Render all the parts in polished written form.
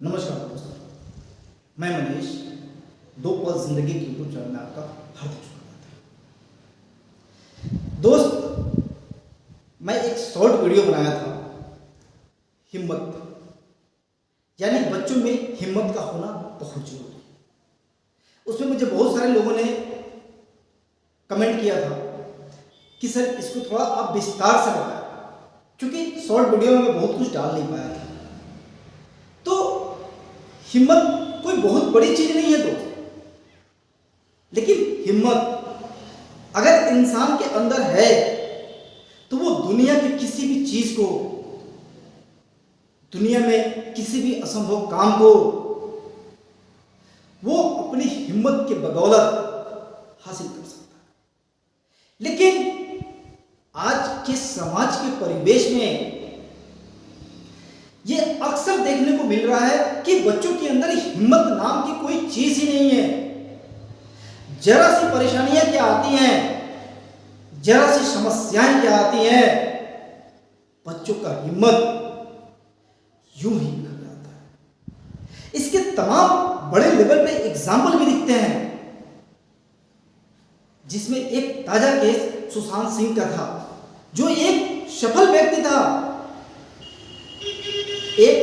नमस्कार दोस्तों, मैं मनीष दो पल जिंदगी के यूट्यूब चैनल में आपका हार्दिक स्वागत है। दोस्त, मैं एक शॉर्ट वीडियो बनाया था हिम्मत, यानी बच्चों में हिम्मत का होना बहुत जरूरी है। उसमें मुझे बहुत सारे लोगों ने कमेंट किया था कि सर इसको थोड़ा आप विस्तार से बताएं, क्योंकि शॉर्ट वीडियो में मैं बहुत कुछ डाल नहीं पाया था। तो हिम्मत कोई बहुत बड़ी चीज नहीं है दोस्त, लेकिन हिम्मत अगर इंसान के अंदर है तो वो दुनिया की किसी भी चीज को, दुनिया में किसी भी असंभव काम को वो अपनी हिम्मत के बदौलत हासिल कर सकता है। लेकिन आज के समाज के परिवेश में ये अक्सर देखने को मिल रहा है कि बच्चों के अंदर हिम्मत नाम की कोई चीज ही नहीं है। जरा सी परेशानियां क्या आती हैं, जरा सी समस्याएं क्या आती हैं, बच्चों का हिम्मत यूं ही निकल जाता है। इसके तमाम बड़े लेवल पे एग्जाम्पल भी दिखते हैं, जिसमें एक ताजा केस सुशांत सिंह का था, जो एक सफल व्यक्ति था। एक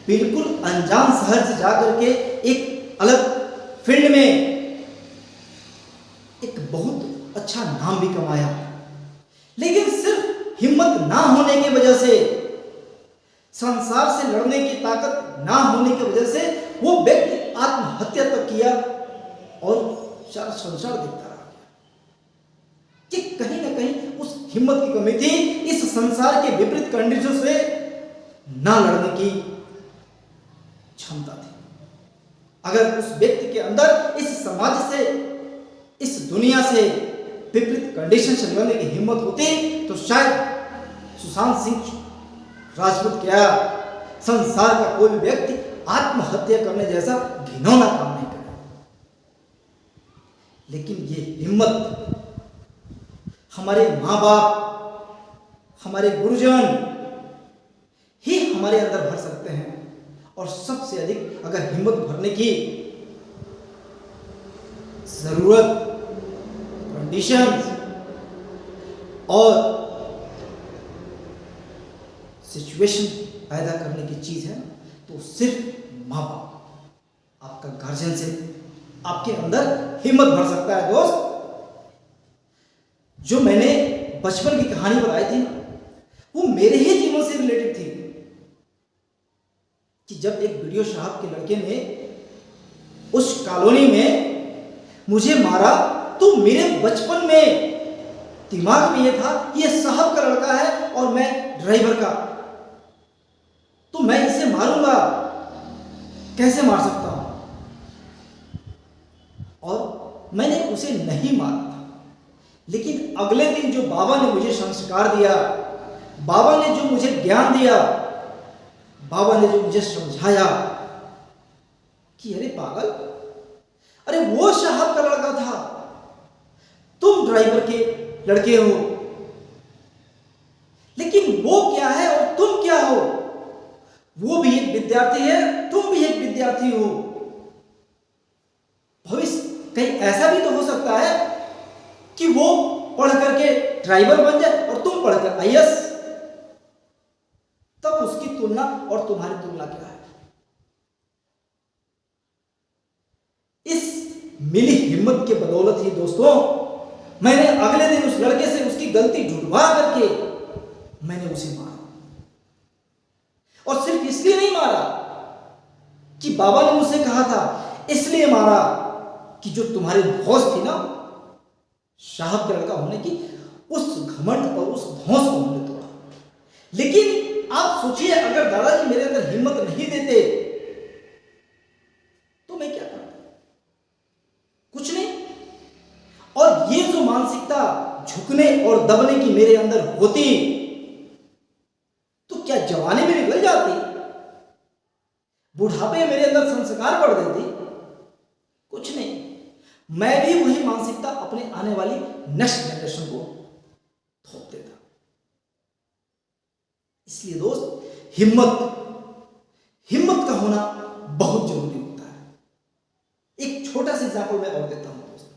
बिल्कुल अनजान शहर से जाकर के एक अलग फील्ड में एक बहुत अच्छा नाम भी कमाया, लेकिन सिर्फ हिम्मत ना होने की वजह से, संसार से लड़ने की ताकत ना होने की वजह से वो व्यक्ति आत्महत्या तक किया और सारा संसार देखता रहा कि कहीं ना कहीं उस हिम्मत की कमी थी, इस संसार के विपरीत कंडीशन से ना लड़ने की क्षमता थी। अगर उस व्यक्ति के अंदर इस समाज से, इस दुनिया से विपरीत कंडीशन से लड़ने की हिम्मत होती तो शायद सुशांत सिंह राजपूत क्या, संसार का कोई भी व्यक्ति आत्महत्या करने जैसा घिनौना काम नहीं करे। लेकिन ये हिम्मत हमारे माँ बाप, हमारे गुरुजन ही हमारे अंदर भर सकते हैं। और सबसे अधिक अगर हिम्मत भरने की जरूरत, कंडीशंस और सिचुएशन पैदा करने की चीज है तो सिर्फ माँ बाप, आपका गार्जियन से आपके अंदर हिम्मत भर सकता है। दोस्त, जो मैंने बचपन की कहानी बताई थी ना, वो मेरे ही जीवन से रिलेटेड थी कि जब एक वीडियो साहब के लड़के ने उस कॉलोनी में मुझे मारा, तो मेरे बचपन में दिमाग में यह था कि यह साहब का लड़का है और मैं ड्राइवर का, तो मैं इसे मारूंगा, कैसे मार सकता हूं। और मैंने उसे नहीं मारा था। लेकिन अगले दिन जो बाबा ने मुझे संस्कार दिया, बाबा ने जो मुझे ज्ञान दिया, बाबा ने जो मुझे समझाया कि अरे पागल, अरे वो साहब का लड़का था, तुम ड्राइवर के लड़के हो, लेकिन वो क्या है और तुम क्या हो। वो भी एक विद्यार्थी है, तुम भी एक विद्यार्थी हो। भविष्य कहीं ऐसा भी तो हो सकता है कि वो पढ़ करके ड्राइवर बन जाए और तुम पढ़कर आईएएस, तब उसकी तुलना और तुम्हारी तुलना क्या है। इस मिली हिम्मत के बदौलत ही दोस्तों, मैंने अगले दिन उस लड़के से उसकी गलती ढूंढवा करके मैंने उसे मारा। और सिर्फ इसलिए नहीं मारा कि बाबा ने मुझसे कहा था, इसलिए मारा कि जो तुम्हारी धौंस थी ना साहब का लड़का होने की, उस घमंड और उस धौंस को हमने तोड़ा। लेकिन आप सोचिए, अगर दादाजी मेरे अंदर हिम्मत नहीं देते तो मैं क्या करता? कुछ नहीं। और ये जो मानसिकता झुकने और दबने की मेरे अंदर होती तो क्या जवानी में निकल जाती, बुढ़ापे में मेरे अंदर संस्कार बढ़ देती? कुछ नहीं। मैं भी वही मानसिकता अपने आने वाली नेक्स्ट जनरेशन को थोप देता। इसलिए दोस्त, हिम्मत का होना बहुत जरूरी होता है। एक छोटा सा एग्जाम्पल मैं और देता हूं दोस्तों।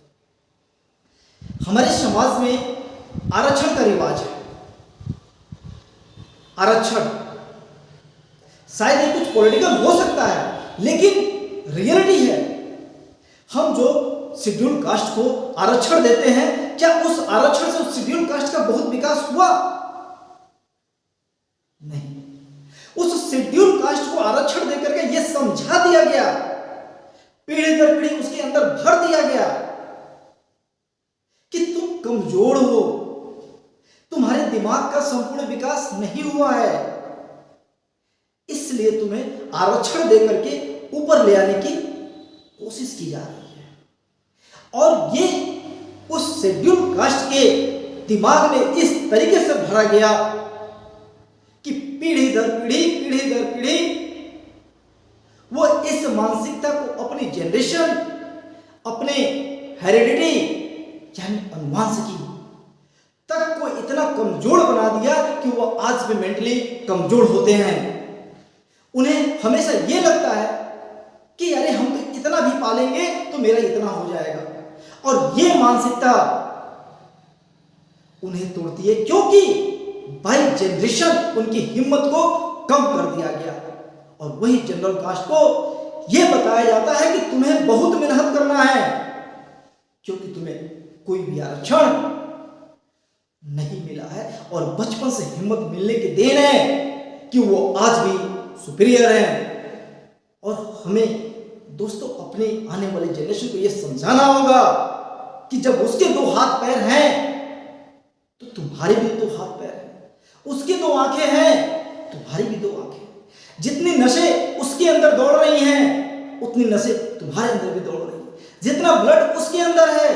हमारे समाज में आरक्षण का रिवाज है। आरक्षण शायद ये कुछ पॉलिटिकल हो सकता है, लेकिन रियलिटी है, हम जो शेड्यूल कास्ट को आरक्षण देते हैं, क्या उस आरक्षण से उस शेड्यूल कास्ट का बहुत विकास हुआ? नहीं। उस शेड्यूल कास्ट को आरक्षण देकर के यह समझा दिया गया, पीढ़ी दर पीढ़ी उसके अंदर भर दिया गया कि तुम कमजोर हो, तुम्हारे दिमाग का संपूर्ण विकास नहीं हुआ है, इसलिए तुम्हें आरक्षण देकर के ऊपर ले आने की कोशिश की जा रही है। और ये उस शेड्यूल कास्ट के दिमाग में इस तरीके से भरा गया कि पीढ़ी दर पीढ़ी वो इस मानसिकता को अपनी जनरेशन, अपने हेरिडिटी यानी अनुवांशिकी तक को इतना कमजोर बना दिया कि वो आज भी मेंटली कमजोर होते हैं। उन्हें हमेशा ये लगता है कि अरे हम तो इतना भी पालेंगे तो मेरा इतना हो जाएगा, और ये मानसिकता उन्हें तोड़ती है, क्योंकि बाई जनरेशन उनकी हिम्मत को कम कर दिया गया। और वही जनरल कास्ट को यह बताया जाता है कि तुम्हें बहुत मेहनत करना है, क्योंकि तुम्हें कोई भी आरक्षण नहीं मिला है, और बचपन से हिम्मत मिलने की देन है कि वो आज भी सुपीरियर है। और हमें दोस्तों अपने आने वाले जनरेशन को यह समझाना होगा कि जब उसके दो हाथ पैर हैं तो तुम्हारे भी दो हाथ पैर हैं, उसकी दो आंखें हैं, तुम्हारी भी दो आंखें। जितनी नशे उसके अंदर दौड़ रही हैं, उतनी नशे तुम्हारे अंदर भी दौड़ रही हैं। जितना ब्लड उसके अंदर है,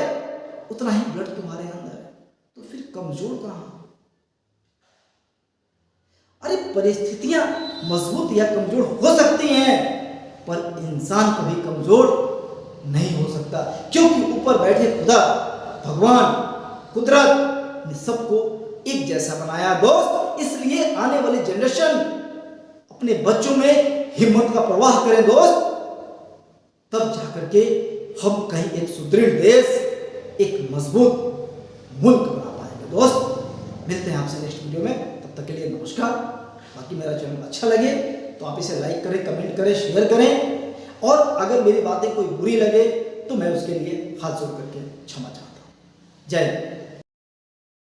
उतना ही ब्लड तुम्हारे अंदर है। तो फिर कमजोर कहां? अरे परिस्थितियां मजबूत या कमजोर हो सकती हैं, पर इंसान कभी कमजोर नहीं हो सकता, क्योंकि ऊपर बैठे खुदा भगवान कुदरत ने सबको एक जैसा बनाया दोस्त। इसलिए आने वाली जनरेशन अपने बच्चों में हिम्मत का प्रवाह करें दोस्त, तब जाकर के हम कहीं एक सुदृढ़ देश, एक मजबूत मुल्क बना पाएंगे दोस्त। मिलते हैं आपसे नेक्स्ट वीडियो में, तब तक के लिए नमस्कार। बाकी मेरा चैनल अच्छा लगे तो आप इसे लाइक करें, कमेंट करें, शेयर करें, और अगर मेरी बातें कोई बुरी लगे तो मैं उसके लिए हाथ जोड़ करके क्षमा चाहता हूँ। जय हिंद।